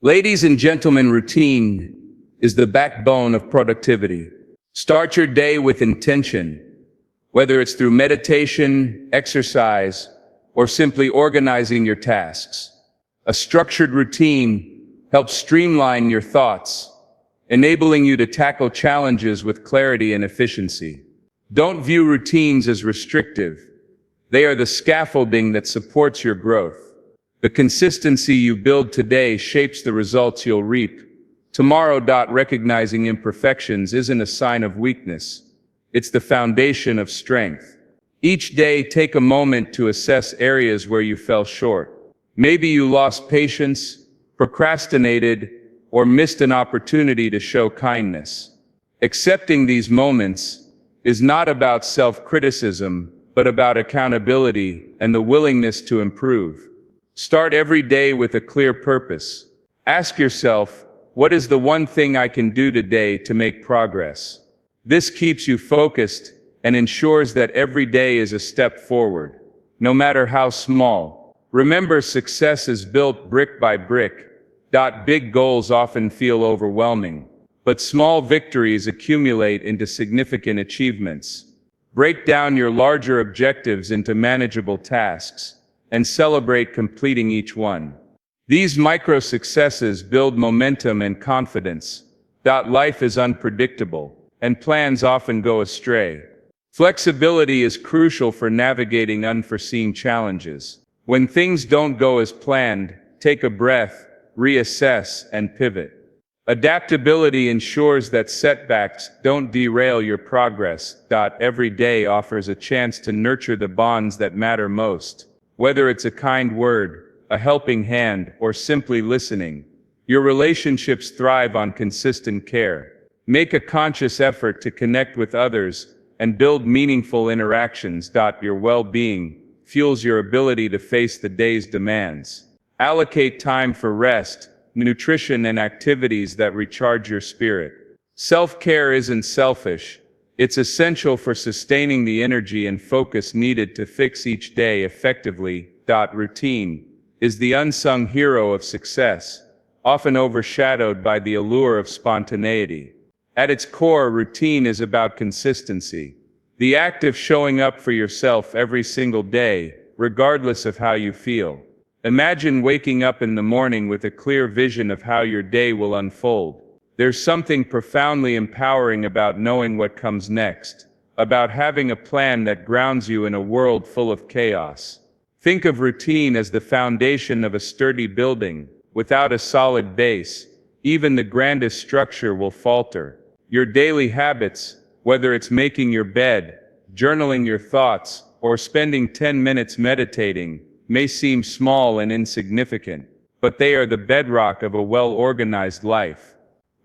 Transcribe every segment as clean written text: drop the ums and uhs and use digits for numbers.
Ladies and gentlemen, routine is the backbone of productivity. Start your day with intention, whether it's through meditation, exercise, or simply organizing your tasks. A structured routine helps streamline your thoughts, enabling you to tackle challenges with clarity and efficiency. Don't view routines as restrictive. They are the scaffolding that supports your growth. The consistency you build today shapes the results you'll reap tomorrow. Recognizing imperfections isn't a sign of weakness. It's the foundation of strength. Each day, take a moment to assess areas where you fell short. Maybe you lost patience, procrastinated, or missed an opportunity to show kindness. Accepting these moments is not about self-criticism, but about accountability and the willingness to improve. Start every day with a clear purpose. Ask yourself, what is the one thing I can do today to make progress? This keeps you focused and ensures that every day is a step forward, no matter how small. Remember, success is built brick by brick. Big goals often feel overwhelming, but small victories accumulate into significant achievements. Break down your larger objectives into manageable tasks and celebrate completing each one. These micro successes build momentum and confidence. Life is unpredictable, and plans often go astray. Flexibility is crucial for navigating unforeseen challenges. When things don't go as planned, take a breath, reassess, and pivot. Adaptability ensures that setbacks don't derail your progress. Every day offers a chance to nurture the bonds that matter most. Whether it's a kind word, a helping hand, or simply listening, your relationships thrive on consistent care. Make a conscious effort to connect with others and build meaningful interactions. Your well-being fuels your ability to face the day's demands. Allocate time for rest, nutrition, and activities that recharge your spirit. Self-care isn't selfish. It's essential for sustaining the energy and focus needed to fix each day effectively. Routine is the unsung hero of success, often overshadowed by the allure of spontaneity. At its core, routine is about consistency, the act of showing up for yourself every single day, regardless of how you feel. Imagine waking up in the morning with a clear vision of how your day will unfold. There's something profoundly empowering about knowing what comes next, about having a plan that grounds you in a world full of chaos. Think of routine as the foundation of a sturdy building. Without a solid base, even the grandest structure will falter. Your daily habits, whether it's making your bed, journaling your thoughts, or spending 10 minutes meditating, may seem small and insignificant, but they are the bedrock of a well-organized life.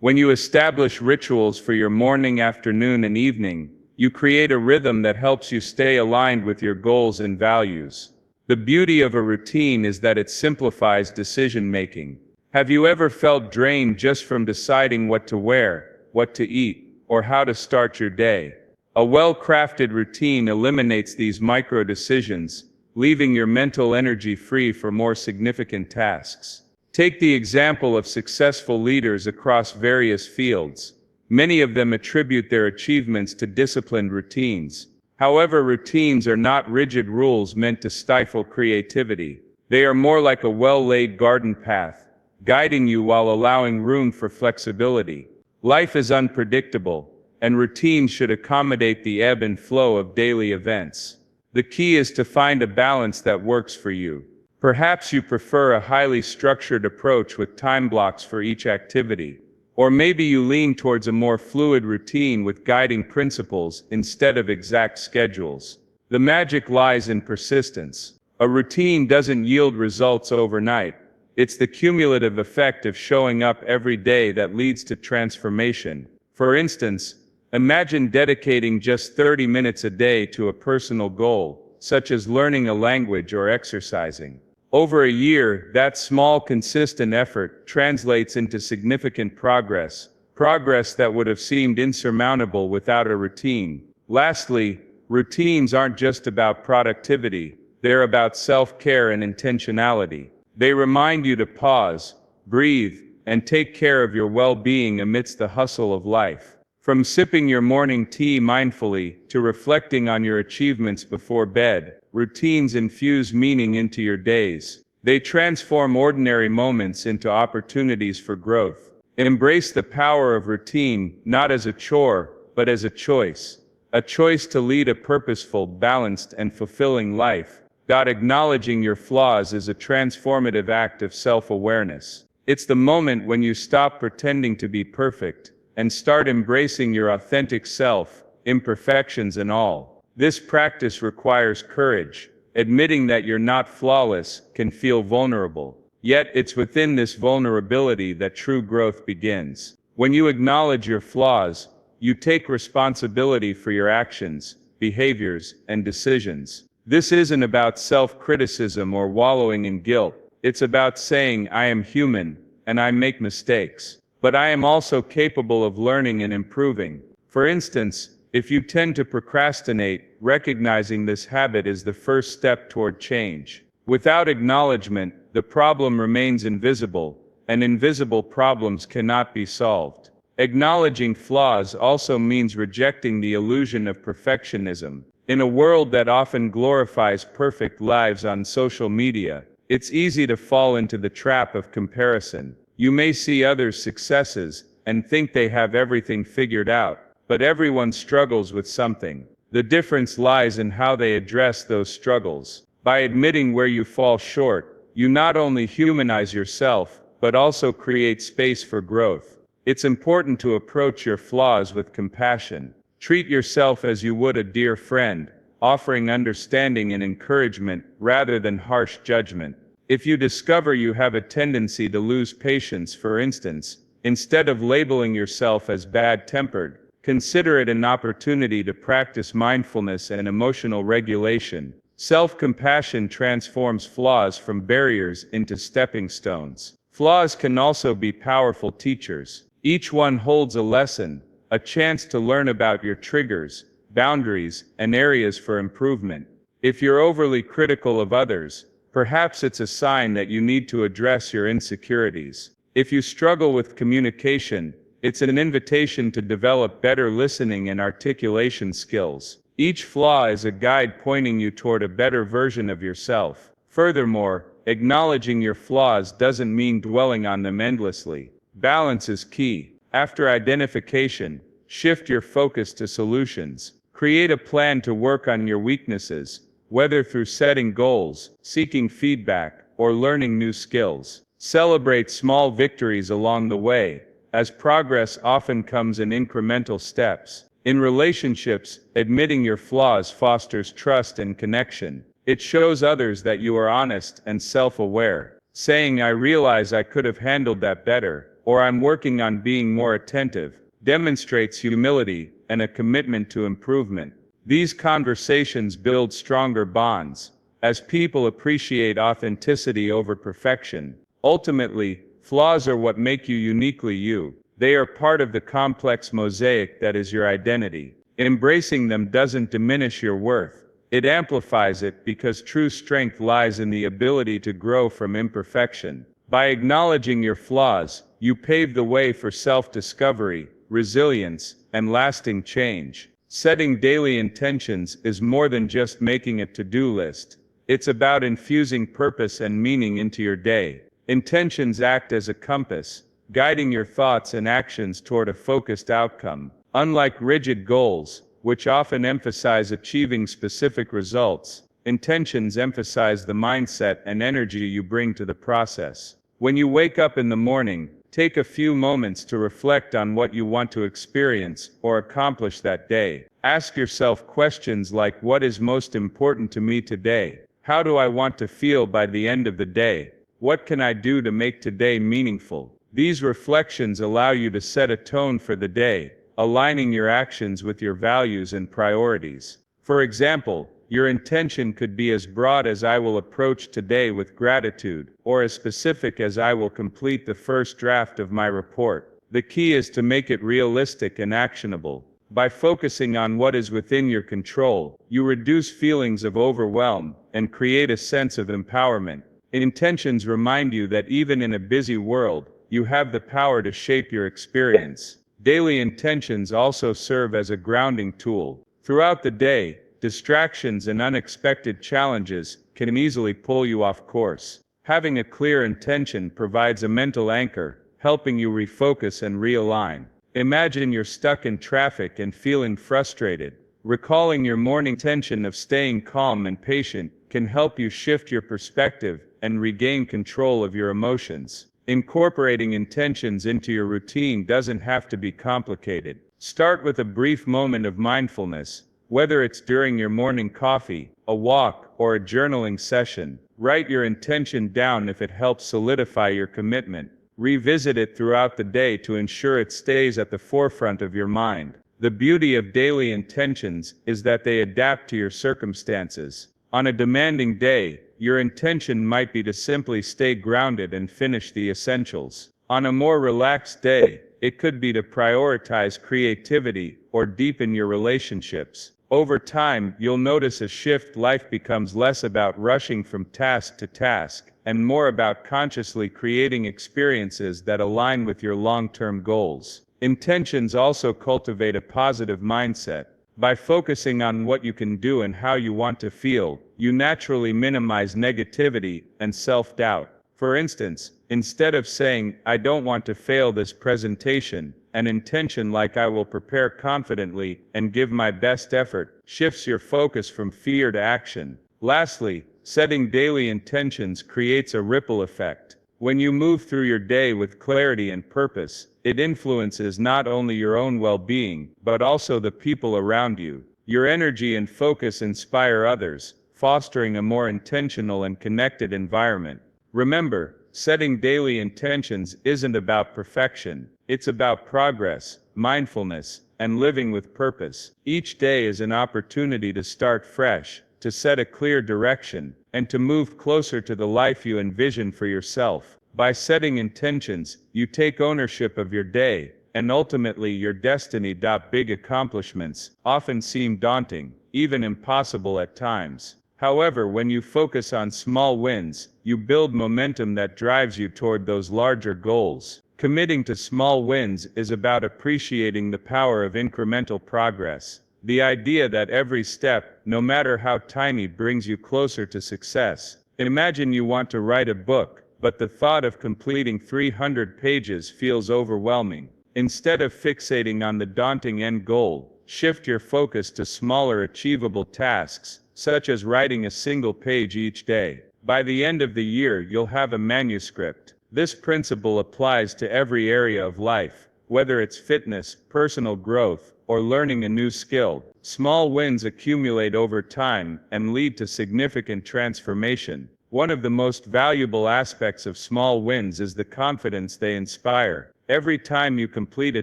When you establish rituals for your morning, afternoon, and evening, you create a rhythm that helps you stay aligned with your goals and values. The beauty of a routine is that it simplifies decision-making. Have you ever felt drained just from deciding what to wear, what to eat, or how to start your day? A well-crafted routine eliminates these micro-decisions, leaving your mental energy free for more significant tasks. Take the example of successful leaders across various fields. Many of them attribute their achievements to disciplined routines. However, routines are not rigid rules meant to stifle creativity. They are more like a well-laid garden path, guiding you while allowing room for flexibility. Life is unpredictable, and routines should accommodate the ebb and flow of daily events. The key is to find a balance that works for you. Perhaps you prefer a highly structured approach with time blocks for each activity. Or maybe you lean towards a more fluid routine with guiding principles instead of exact schedules. The magic lies in persistence. A routine doesn't yield results overnight. It's the cumulative effect of showing up every day that leads to transformation. For instance, imagine dedicating just 30 minutes a day to a personal goal, such as learning a language or exercising. Over a year, that small, consistent effort translates into significant progress that would have seemed insurmountable without a routine. Lastly, routines aren't just about productivity, they're about self-care and intentionality. They remind you to pause, breathe, and take care of your well-being amidst the hustle of life. From sipping your morning tea mindfully to reflecting on your achievements before bed, routines infuse meaning into your days. They transform ordinary moments into opportunities for growth. Embrace the power of routine, not as a chore, but as a choice. A choice to lead a purposeful, balanced, and fulfilling life. God, acknowledging your flaws is a transformative act of self-awareness. It's the moment when you stop pretending to be perfect and start embracing your authentic self, imperfections and all. This practice requires courage. Admitting that you're not flawless can feel vulnerable. Yet it's within this vulnerability that true growth begins. When you acknowledge your flaws, you take responsibility for your actions, behaviors, and decisions. This isn't about self-criticism or wallowing in guilt. It's about saying, I am human, and I make mistakes. But I am also capable of learning and improving. For instance, if you tend to procrastinate, recognizing this habit is the first step toward change. Without acknowledgement, the problem remains invisible, and invisible problems cannot be solved. Acknowledging flaws also means rejecting the illusion of perfectionism. In a world that often glorifies perfect lives on social media, it's easy to fall into the trap of comparison. You may see others' successes and think they have everything figured out, but everyone struggles with something. The difference lies in how they address those struggles. By admitting where you fall short, you not only humanize yourself, but also create space for growth. It's important to approach your flaws with compassion. Treat yourself as you would a dear friend, offering understanding and encouragement rather than harsh judgment. If you discover you have a tendency to lose patience, for instance, instead of labeling yourself as bad-tempered, consider it an opportunity to practice mindfulness and emotional regulation. Self-compassion transforms flaws from barriers into stepping stones. Flaws can also be powerful teachers. Each one holds a lesson, a chance to learn about your triggers, boundaries, and areas for improvement. If you're overly critical of others, perhaps it's a sign that you need to address your insecurities. If you struggle with communication, it's an invitation to develop better listening and articulation skills. Each flaw is a guide pointing you toward a better version of yourself. Furthermore, acknowledging your flaws doesn't mean dwelling on them endlessly. Balance is key. After identification, shift your focus to solutions. Create a plan to work on your weaknesses, whether through setting goals, seeking feedback, or learning new skills. Celebrate small victories along the way, as progress often comes in incremental steps. In relationships, admitting your flaws fosters trust and connection. It shows others that you are honest and self-aware. Saying, I realize I could have handled that better, or I'm working on being more attentive, demonstrates humility and a commitment to improvement. These conversations build stronger bonds, as people appreciate authenticity over perfection. Ultimately, flaws are what make you uniquely you. They are part of the complex mosaic that is your identity. Embracing them doesn't diminish your worth. It amplifies it, because true strength lies in the ability to grow from imperfection. By acknowledging your flaws, you pave the way for self-discovery, resilience, and lasting change. Setting daily intentions is more than just making a to-do list. It's about infusing purpose and meaning into your day. Intentions act as a compass, guiding your thoughts and actions toward a focused outcome. Unlike rigid goals, which often emphasize achieving specific results, intentions emphasize the mindset and energy you bring to the process. When you wake up in the morning, take a few moments to reflect on what you want to experience or accomplish that day. Ask yourself questions like, what is most important to me today? How do I want to feel by the end of the day? What can I do to make today meaningful? These reflections allow you to set a tone for the day, aligning your actions with your values and priorities. For example, your intention could be as broad as I will approach today with gratitude, or as specific as I will complete the first draft of my report. The key is to make it realistic and actionable. By focusing on what is within your control, you reduce feelings of overwhelm and create a sense of empowerment. Intentions remind you that even in a busy world, you have the power to shape your experience. Daily intentions also serve as a grounding tool. Throughout the day, distractions and unexpected challenges can easily pull you off course. Having a clear intention provides a mental anchor, helping you refocus and realign. Imagine you're stuck in traffic and feeling frustrated. Recalling your morning intention of staying calm and patient can help you shift your perspective and regain control of your emotions. Incorporating intentions into your routine doesn't have to be complicated. Start with a brief moment of mindfulness, whether it's during your morning coffee, a walk, or a journaling session. Write your intention down if it helps solidify your commitment. Revisit it throughout the day to ensure it stays at the forefront of your mind. The beauty of daily intentions is that they adapt to your circumstances. On a demanding day, your intention might be to simply stay grounded and finish the essentials. On a more relaxed day, it could be to prioritize creativity or deepen your relationships. Over time, you'll notice a shift. Life becomes less about rushing from task to task, and more about consciously creating experiences that align with your long-term goals. Intentions also cultivate a positive mindset. By focusing on what you can do and how you want to feel, you naturally minimize negativity and self-doubt. For instance, instead of saying, "I don't want to fail this presentation," an intention like "I will prepare confidently and give my best effort" shifts your focus from fear to action. Lastly, setting daily intentions creates a ripple effect. When you move through your day with clarity and purpose, it influences not only your own well-being, but also the people around you. Your energy and focus inspire others, fostering a more intentional and connected environment. Remember, setting daily intentions isn't about perfection. It's about progress, mindfulness, and living with purpose. Each day is an opportunity to start fresh, to set a clear direction, and to move closer to the life you envision for yourself. By setting intentions, you take ownership of your day, and ultimately your destiny. Big accomplishments often seem daunting, even impossible at times. However, when you focus on small wins, you build momentum that drives you toward those larger goals. Committing to small wins is about appreciating the power of incremental progress. The idea that every step, no matter how tiny, brings you closer to success. Imagine you want to write a book, but the thought of completing 300 pages feels overwhelming. Instead of fixating on the daunting end goal, shift your focus to smaller achievable tasks, such as writing a single page each day. By the end of the year, you'll have a manuscript. This principle applies to every area of life, whether it's fitness, personal growth, or learning a new skill. Small wins accumulate over time and lead to significant transformation. One of the most valuable aspects of small wins is the confidence they inspire. Every time you complete a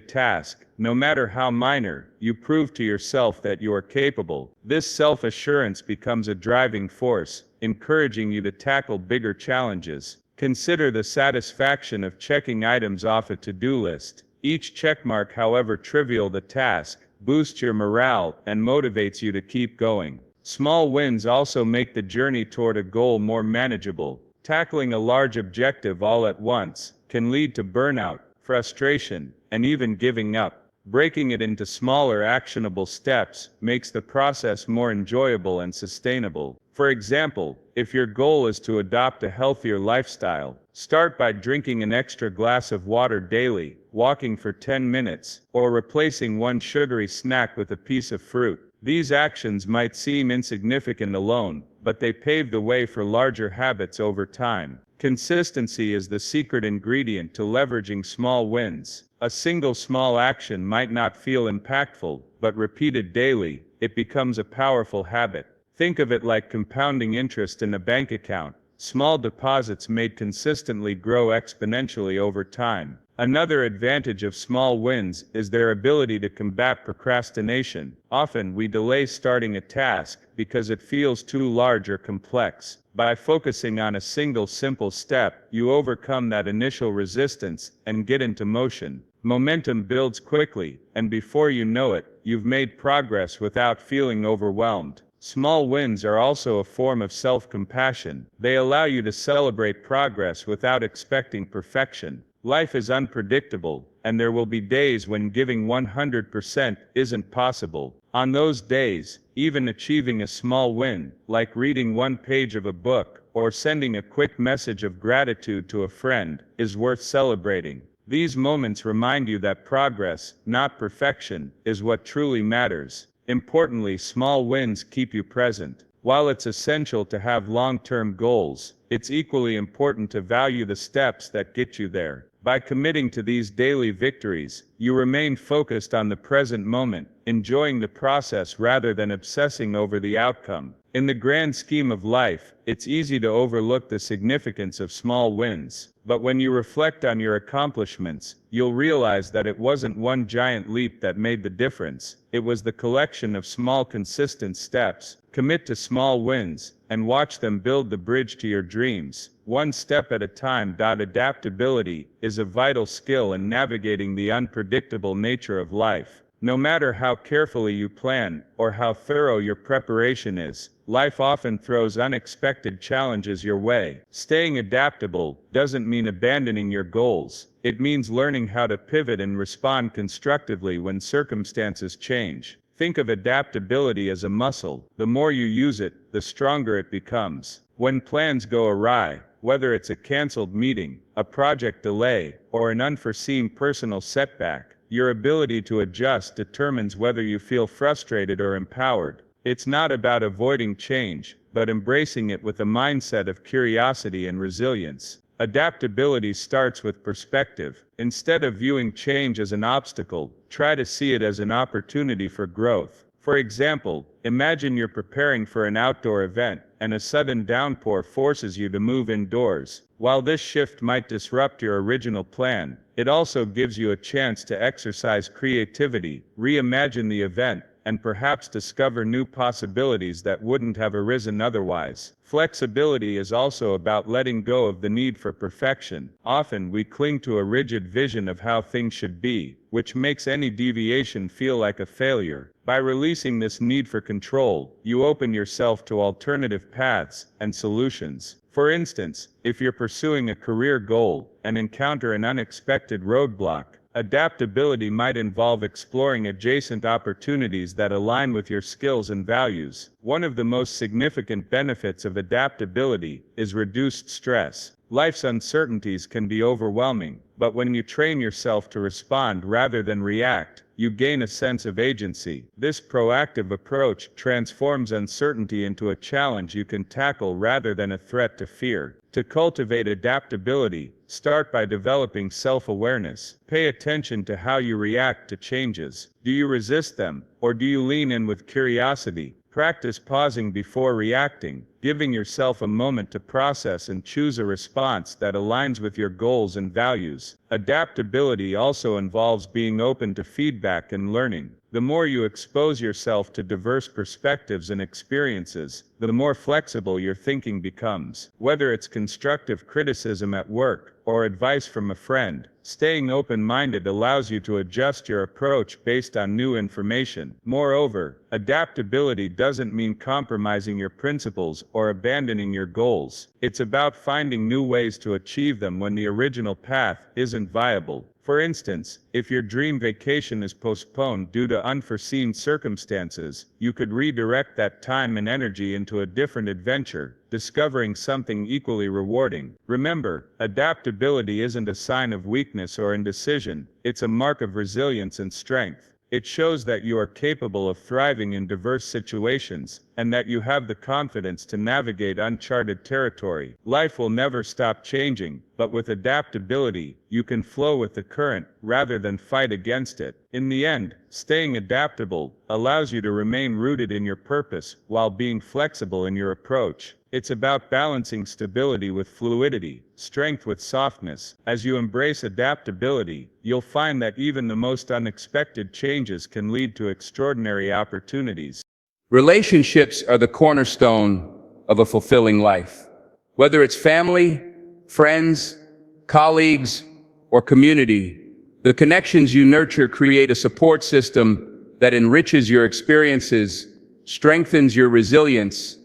task, no matter how minor, you prove to yourself that you are capable. This self-assurance becomes a driving force, encouraging you to tackle bigger challenges. Consider the satisfaction of checking items off a to-do list. Each checkmark, however trivial the task, boosts your morale and motivates you to keep going. Small wins also make the journey toward a goal more manageable. Tackling a large objective all at once can lead to burnout, frustration, and even giving up. Breaking it into smaller, actionable steps makes the process more enjoyable and sustainable. For example, if your goal is to adopt a healthier lifestyle, start by drinking an extra glass of water daily, walking for 10 minutes, or replacing one sugary snack with a piece of fruit. These actions might seem insignificant alone, but they pave the way for larger habits over time. Consistency is the secret ingredient to leveraging small wins. A single small action might not feel impactful, but repeated daily, it becomes a powerful habit. Think of it like compounding interest in a bank account. Small deposits made consistently grow exponentially over time. Another advantage of small wins is their ability to combat procrastination. Often we delay starting a task because it feels too large or complex. By focusing on a single simple step, you overcome that initial resistance and get into motion. Momentum builds quickly, and before you know it, you've made progress without feeling overwhelmed. Small wins are also a form of self-compassion. They allow you to celebrate progress without expecting perfection. Life is unpredictable, and there will be days when giving 100% isn't possible. On those days, even achieving a small win, like reading one page of a book, or sending a quick message of gratitude to a friend, is worth celebrating. These moments remind you that progress, not perfection, is what truly matters. Importantly, small wins keep you present. While it's essential to have long-term goals, it's equally important to value the steps that get you there. By committing to these daily victories, you remain focused on the present moment, enjoying the process rather than obsessing over the outcome. In the grand scheme of life, it's easy to overlook the significance of small wins. But when you reflect on your accomplishments, you'll realize that it wasn't one giant leap that made the difference. It was the collection of small consistent steps. Commit to small wins, and watch them build the bridge to your dreams, one step at a time. Adaptability is a vital skill in navigating the unpredictable nature of life. No matter how carefully you plan, or how thorough your preparation is, life often throws unexpected challenges your way. Staying adaptable doesn't mean abandoning your goals. It means learning how to pivot and respond constructively when circumstances change. Think of adaptability as a muscle. The more you use it, the stronger it becomes. When plans go awry, whether it's a canceled meeting, a project delay, or an unforeseen personal setback, your ability to adjust determines whether you feel frustrated or empowered. It's not about avoiding change, but embracing it with a mindset of curiosity and resilience. Adaptability starts with perspective. Instead of viewing change as an obstacle, try to see it as an opportunity for growth. For example, imagine you're preparing for an outdoor event, and a sudden downpour forces you to move indoors. While this shift might disrupt your original plan, it also gives you a chance to exercise creativity, reimagine the event, and perhaps discover new possibilities that wouldn't have arisen otherwise. Flexibility is also about letting go of the need for perfection. Often we cling to a rigid vision of how things should be, which makes any deviation feel like a failure. By releasing this need for control, you open yourself to alternative paths and solutions. For instance, if you're pursuing a career goal and encounter an unexpected roadblock, adaptability might involve exploring adjacent opportunities that align with your skills and values. One of the most significant benefits of adaptability is reduced stress. Life's uncertainties can be overwhelming, but when you train yourself to respond rather than react, you gain a sense of agency. This proactive approach transforms uncertainty into a challenge you can tackle rather than a threat to fear. To cultivate adaptability, start by developing self-awareness. Pay attention to how you react to changes. Do you resist them, or do you lean in with curiosity? Practice pausing before reacting, giving yourself a moment to process and choose a response that aligns with your goals and values. Adaptability also involves being open to feedback and learning. The more you expose yourself to diverse perspectives and experiences, the more flexible your thinking becomes. Whether it's constructive criticism at work, or advice from a friend, staying open-minded allows you to adjust your approach based on new information. Moreover, adaptability doesn't mean compromising your principles or abandoning your goals. It's about finding new ways to achieve them when the original path isn't viable. For instance, if your dream vacation is postponed due to unforeseen circumstances, you could redirect that time and energy into a different adventure, discovering something equally rewarding. Remember, adaptability isn't a sign of weakness or indecision, it's a mark of resilience and strength. It shows that you are capable of thriving in diverse situations, and that you have the confidence to navigate uncharted territory. Life will never stop changing, but with adaptability, you can flow with the current, rather than fight against it. In the end, staying adaptable allows you to remain rooted in your purpose, while being flexible in your approach. It's about balancing stability with fluidity, strength with softness. As you embrace adaptability, you'll find that even the most unexpected changes can lead to extraordinary opportunities. Relationships are the cornerstone of a fulfilling life. Whether it's family, friends, colleagues, or community, the connections you nurture create a support system that enriches your experiences, strengthens your resilience,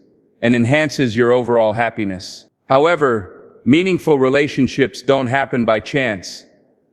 and enhances your overall happiness. However, meaningful relationships don't happen by chance.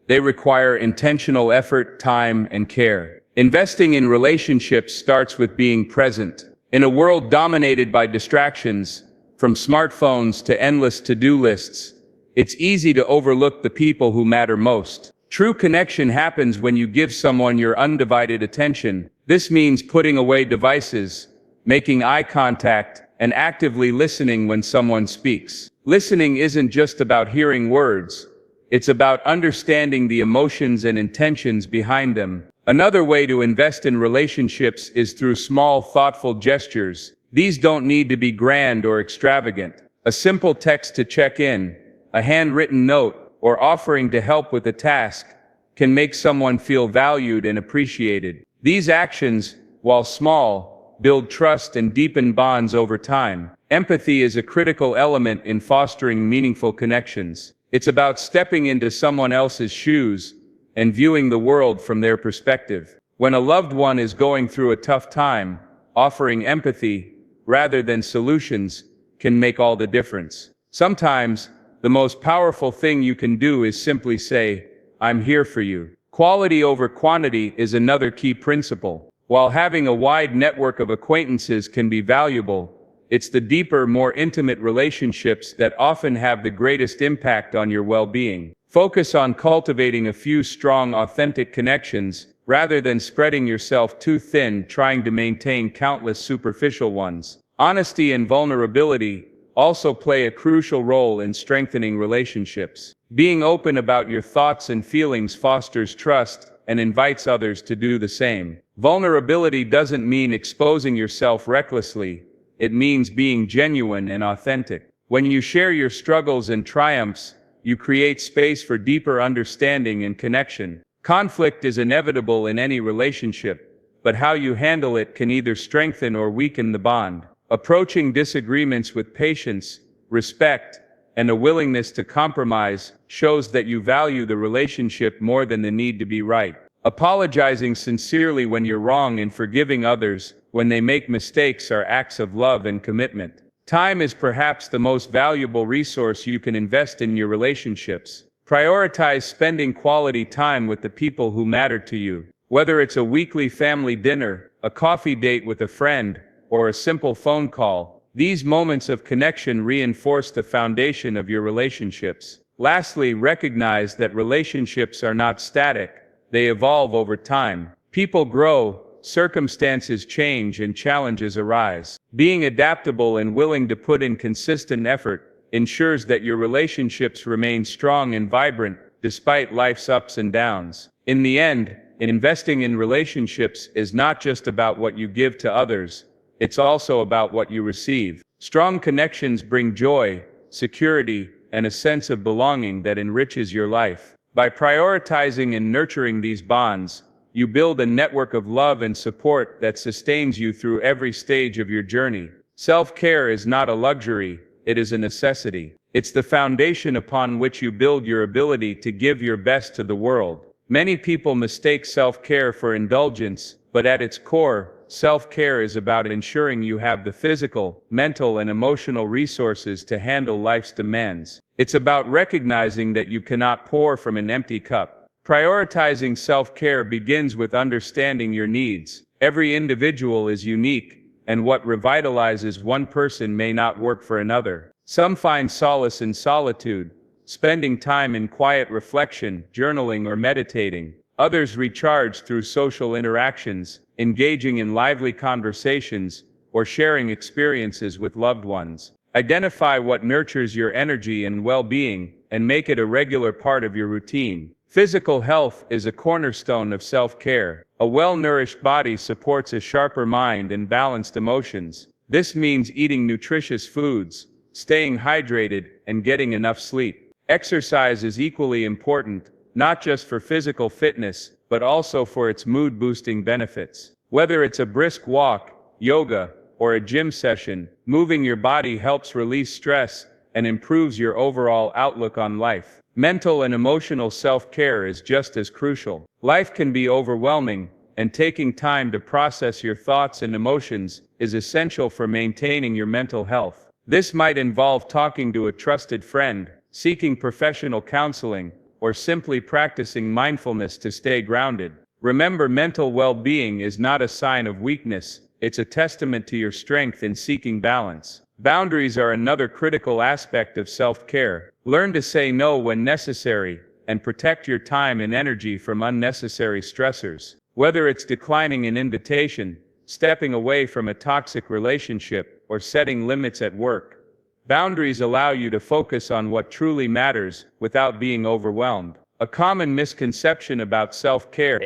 They require intentional effort, time, and care. Investing in relationships starts with being present. In a world dominated by distractions, from smartphones to endless to-do lists, it's easy to overlook the people who matter most. True connection happens when you give someone your undivided attention. This means putting away devices, making eye contact, and actively listening when someone speaks. Listening isn't just about hearing words. It's about understanding the emotions and intentions behind them. Another way to invest in relationships is through small, thoughtful gestures. These don't need to be grand or extravagant. A simple text to check in, a handwritten note, or offering to help with a task can make someone feel valued and appreciated. These actions, while small, build trust and deepen bonds over time. Empathy is a critical element in fostering meaningful connections. It's about stepping into someone else's shoes and viewing the world from their perspective. When a loved one is going through a tough time, offering empathy rather than solutions can make all the difference. Sometimes, the most powerful thing you can do is simply say, "I'm here for you." Quality over quantity is another key principle. While having a wide network of acquaintances can be valuable, it's the deeper, more intimate relationships that often have the greatest impact on your well-being. Focus on cultivating a few strong, authentic connections, rather than spreading yourself too thin trying to maintain countless superficial ones. Honesty and vulnerability also play a crucial role in strengthening relationships. Being open about your thoughts and feelings fosters trust and invites others to do the same. Vulnerability doesn't mean exposing yourself recklessly. It means being genuine and authentic. When you share your struggles and triumphs, you create space for deeper understanding and connection. Conflict is inevitable in any relationship, but how you handle it can either strengthen or weaken the bond. Approaching disagreements with patience, respect, and a willingness to compromise shows that you value the relationship more than the need to be right. Apologizing sincerely when you're wrong and forgiving others when they make mistakes are acts of love and commitment. Time is perhaps the most valuable resource you can invest in your relationships. Prioritize spending quality time with the people who matter to you. Whether it's a weekly family dinner, a coffee date with a friend, or a simple phone call, these moments of connection reinforce the foundation of your relationships. Lastly, recognize that relationships are not static. They evolve over time. People grow, circumstances change, and challenges arise. Being adaptable and willing to put in consistent effort ensures that your relationships remain strong and vibrant despite life's ups and downs. In the end, investing in relationships is not just about what you give to others, it's also about what you receive. Strong connections bring joy, security, and a sense of belonging that enriches your life. By prioritizing and nurturing these bonds, you build a network of love and support that sustains you through every stage of your journey. Self-care is not a luxury, it is a necessity. It's the foundation upon which you build your ability to give your best to the world. Many people mistake self-care for indulgence, but at its core, self-care is about ensuring you have the physical, mental, and emotional resources to handle life's demands. It's about recognizing that you cannot pour from an empty cup. Prioritizing self-care begins with understanding your needs. Every individual is unique, and what revitalizes one person may not work for another. Some find solace in solitude, spending time in quiet reflection, journaling, or meditating. Others recharge through social interactions, engaging in lively conversations, or sharing experiences with loved ones. Identify what nurtures your energy and well-being, and make it a regular part of your routine. Physical health is a cornerstone of self-care. A well-nourished body supports a sharper mind and balanced emotions. This means eating nutritious foods, staying hydrated, and getting enough sleep. Exercise is equally important, not just for physical fitness, but also for its mood-boosting benefits. Whether it's a brisk walk, yoga, or a gym session, moving your body helps release stress and improves your overall outlook on life. Mental and emotional self-care is just as crucial. Life can be overwhelming, and taking time to process your thoughts and emotions is essential for maintaining your mental health. This might involve talking to a trusted friend, seeking professional counseling, or simply practicing mindfulness to stay grounded. Remember, mental well-being is not a sign of weakness, it's a testament to your strength in seeking balance. Boundaries are another critical aspect of self-care. Learn to say no when necessary, and protect your time and energy from unnecessary stressors. Whether it's declining an invitation, stepping away from a toxic relationship, or setting limits at work, boundaries allow you to focus on what truly matters without being overwhelmed. A common misconception about self-care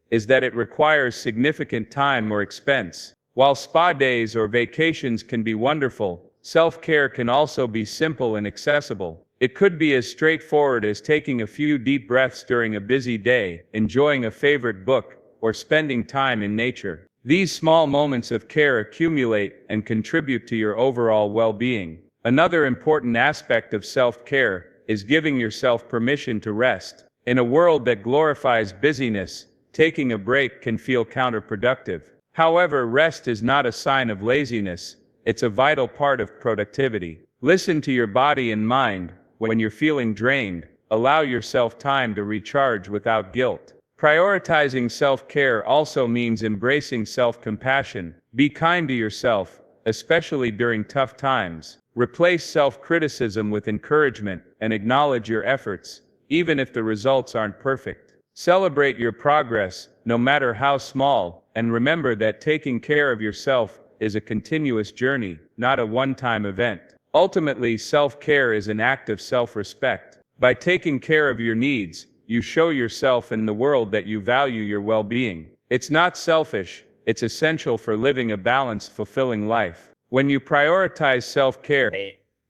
is that it requires significant time or expense. While spa days or vacations can be wonderful, self-care can also be simple and accessible. It could be as straightforward as taking a few deep breaths during a busy day, enjoying a favorite book, or spending time in nature. These small moments of care accumulate and contribute to your overall well-being. Another important aspect of self-care is giving yourself permission to rest. In a world that glorifies busyness, taking a break can feel counterproductive. However, rest is not a sign of laziness, it's a vital part of productivity. Listen to your body and mind. When you're feeling drained, allow yourself time to recharge without guilt. Prioritizing self-care also means embracing self-compassion. Be kind to yourself, especially during tough times. Replace self-criticism with encouragement and acknowledge your efforts, even if the results aren't perfect. Celebrate your progress, no matter how small, and remember that taking care of yourself is a continuous journey, not a one-time event. Ultimately, self-care is an act of self-respect. By taking care of your needs, you show yourself and the world that you value your well-being. It's not selfish, it's essential for living a balanced, fulfilling life. When you prioritize self-care,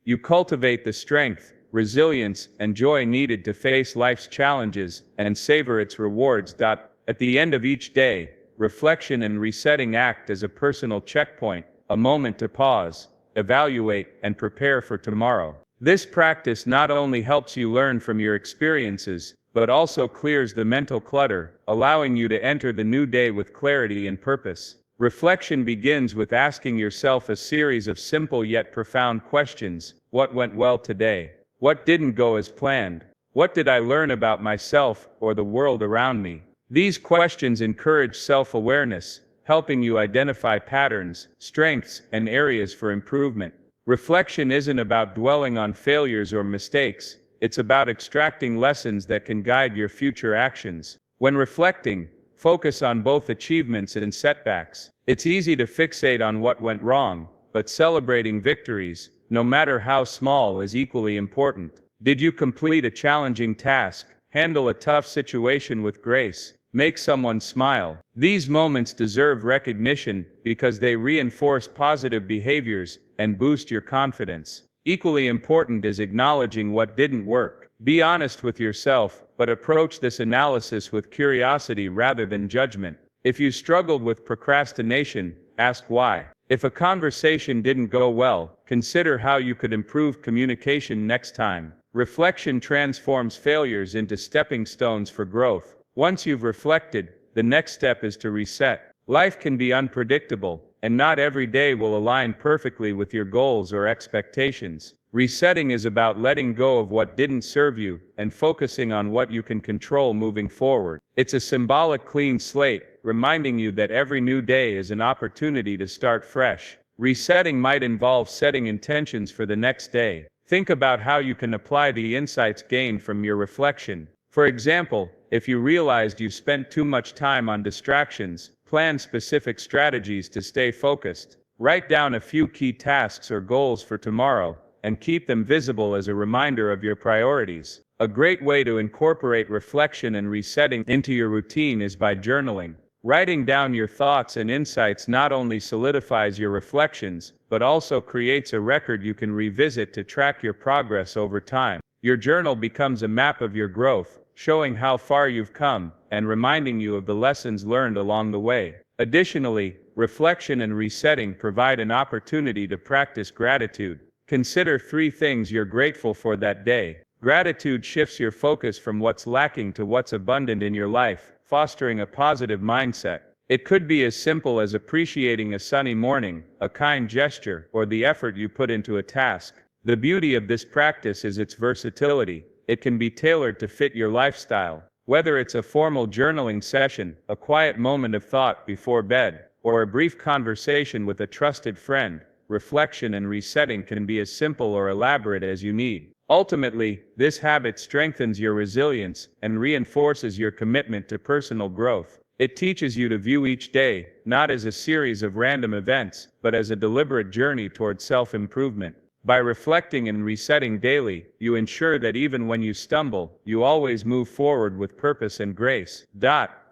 you cultivate the strength, resilience, and joy needed to face life's challenges and savor its rewards. At the end of each day, reflection and resetting act as a personal checkpoint, a moment to pause, evaluate, and prepare for tomorrow. This practice not only helps you learn from your experiences, but also clears the mental clutter, allowing you to enter the new day with clarity and purpose. Reflection begins with asking yourself a series of simple yet profound questions. What went well today? What didn't go as planned? What did I learn about myself or the world around me? These questions encourage self-awareness, helping you identify patterns, strengths, and areas for improvement. Reflection isn't about dwelling on failures or mistakes, it's about extracting lessons that can guide your future actions. When reflecting, focus on both achievements and setbacks. It's easy to fixate on what went wrong, but celebrating victories, no matter how small, is equally important. Did you complete a challenging task, handle a tough situation with grace, make someone smile? These moments deserve recognition because they reinforce positive behaviors and boost your confidence. Equally important is acknowledging what didn't work. Be honest with yourself, but approach this analysis with curiosity rather than judgment. If you struggled with procrastination, ask why. If a conversation didn't go well, consider how you could improve communication next time. Reflection transforms failures into stepping stones for growth. Once you've reflected, the next step is to reset. Life can be unpredictable, and not every day will align perfectly with your goals or expectations. Resetting is about letting go of what didn't serve you and focusing on what you can control moving forward. It's a symbolic clean slate, reminding you that every new day is an opportunity to start fresh. Resetting might involve setting intentions for the next day. Think about how you can apply the insights gained from your reflection. For example, if you realized you spent too much time on distractions, plan specific strategies to stay focused. Write down a few key tasks or goals for tomorrow, and keep them visible as a reminder of your priorities. A great way to incorporate reflection and resetting into your routine is by journaling. Writing down your thoughts and insights not only solidifies your reflections, but also creates a record you can revisit to track your progress over time. Your journal becomes a map of your growth, showing how far you've come, and reminding you of the lessons learned along the way. Additionally, reflection and resetting provide an opportunity to practice gratitude. Consider 3 things you're grateful for that day. Gratitude shifts your focus from what's lacking to what's abundant in your life, fostering a positive mindset. It could be as simple as appreciating a sunny morning, a kind gesture, or the effort you put into a task. The beauty of this practice is its versatility. It can be tailored to fit your lifestyle. Whether it's a formal journaling session, a quiet moment of thought before bed, or a brief conversation with a trusted friend, reflection and resetting can be as simple or elaborate as you need. Ultimately, this habit strengthens your resilience and reinforces your commitment to personal growth. It teaches you to view each day, not as a series of random events, but as a deliberate journey toward self-improvement. By reflecting and resetting daily, you ensure that even when you stumble, you always move forward with purpose and grace.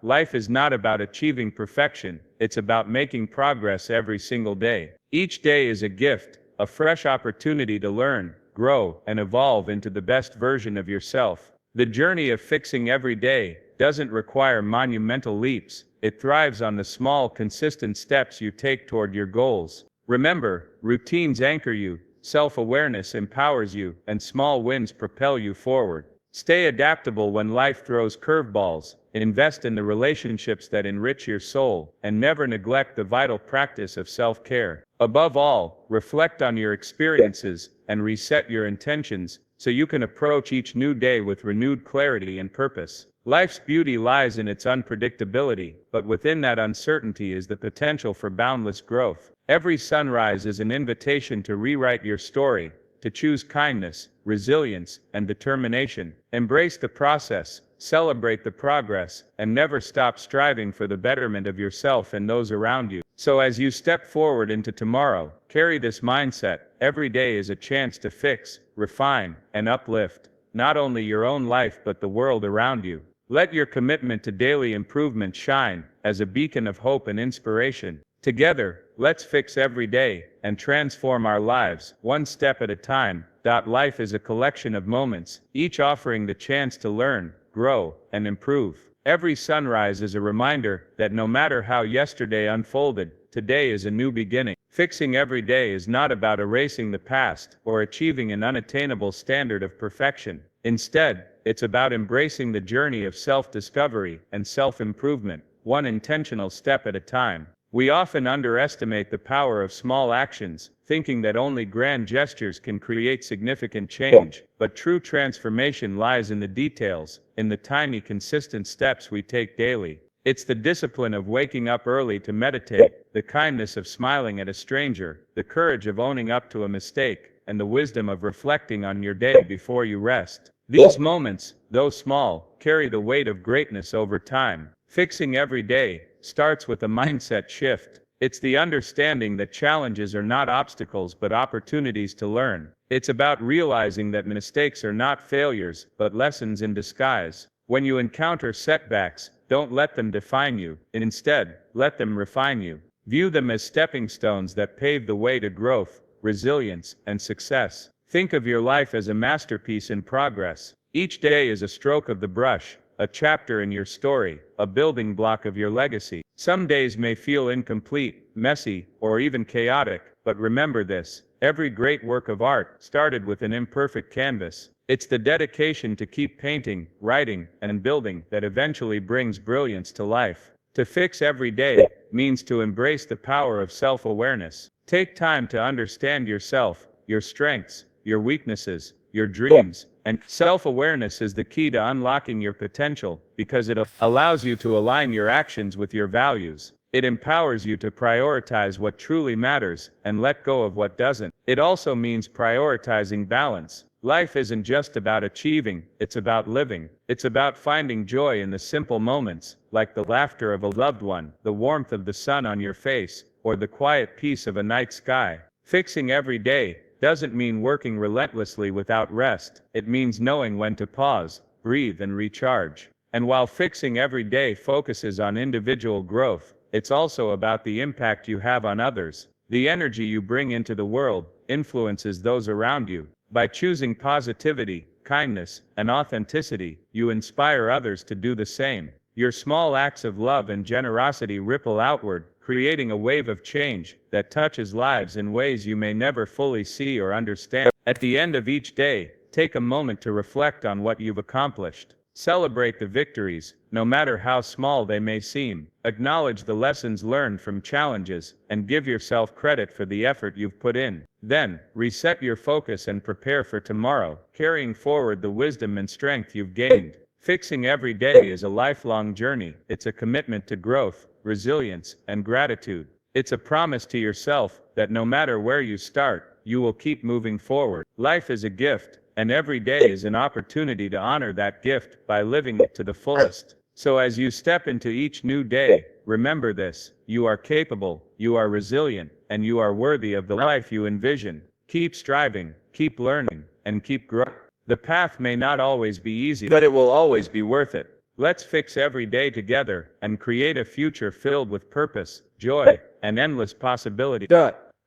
Life is not about achieving perfection, it's about making progress every single day. Each day is a gift, a fresh opportunity to learn, grow, and evolve into the best version of yourself. The journey of fixing every day doesn't require monumental leaps. It thrives on the small, consistent steps you take toward your goals. Remember, routines anchor you, self-awareness empowers you, and small wins propel you forward. Stay adaptable when life throws curveballs, invest in the relationships that enrich your soul, and never neglect the vital practice of self-care. Above all, reflect on your experiences and reset your intentions so you can approach each new day with renewed clarity and purpose. Life's beauty lies in its unpredictability, but within that uncertainty is the potential for boundless growth. Every sunrise is an invitation to rewrite your story, to choose kindness, resilience, and determination. Embrace the process, celebrate the progress, and never stop striving for the betterment of yourself and those around you. So as you step forward into tomorrow, carry this mindset: every day is a chance to fix, refine, and uplift, not only your own life but the world around you. Let your commitment to daily improvement shine as a beacon of hope and inspiration. Together, let's fix every day and transform our lives, one step at a time. Life is a collection of moments, each offering the chance to learn, grow, and improve. Every sunrise is a reminder that no matter how yesterday unfolded, today is a new beginning. Fixing every day is not about erasing the past or achieving an unattainable standard of perfection. Instead, it's about embracing the journey of self-discovery and self-improvement, one intentional step at a time. We often underestimate the power of small actions, thinking that only grand gestures can create significant change, but true transformation lies in the details, in the tiny consistent steps we take daily. It's the discipline of waking up early to meditate, the kindness of smiling at a stranger, the courage of owning up to a mistake, and the wisdom of reflecting on your day before you rest. These moments, though small, carry the weight of greatness over time. Fixing every day starts with a mindset shift. It's the understanding that challenges are not obstacles but opportunities to learn. It's about realizing that mistakes are not failures but lessons in disguise. When you encounter setbacks, don't let them define you. Instead, let them refine you. View them as stepping stones that pave the way to growth, resilience, and success. Think of your life as a masterpiece in progress. Each day is a stroke of the brush, a chapter in your story, a building block of your legacy. Some days may feel incomplete, messy, or even chaotic, but remember this: every great work of art started with an imperfect canvas. It's the dedication to keep painting, writing, and building that eventually brings brilliance to life. To fix every day means to embrace the power of self-awareness. Take time to understand yourself, your strengths, your weaknesses, your dreams, and self-awareness is the key to unlocking your potential because it allows you to align your actions with your values. It empowers you to prioritize what truly matters and let go of what doesn't. It also means prioritizing balance. Life isn't just about achieving, it's about living. It's about finding joy in the simple moments, like the laughter of a loved one, the warmth of the sun on your face, or the quiet peace of a night sky. Fixing every day doesn't mean working relentlessly without rest. It means knowing when to pause, breathe, and recharge. And while fixing every day focuses on individual growth, it's also about the impact you have on others. The energy you bring into the world influences those around you. By choosing positivity, kindness, and authenticity, you inspire others to do the same. Your small acts of love and generosity ripple outward, creating a wave of change that touches lives in ways you may never fully see or understand. At the end of each day, take a moment to reflect on what you've accomplished. Celebrate the victories, no matter how small they may seem. Acknowledge the lessons learned from challenges, and give yourself credit for the effort you've put in. Then, reset your focus and prepare for tomorrow, carrying forward the wisdom and strength you've gained. Fixing every day is a lifelong journey. It's a commitment to growth, resilience, and gratitude. It's a promise to yourself that no matter where you start, you will keep moving forward. Life is a gift, and every day is an opportunity to honor that gift by living it to the fullest. So as you step into each new day, remember this: you are capable, you are resilient, and you are worthy of the life you envision. Keep striving, keep learning, and keep growing. The path may not always be easy, but it will always be worth it. Let's fix every day together and create a future filled with purpose, joy, and endless possibility.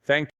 Thank you.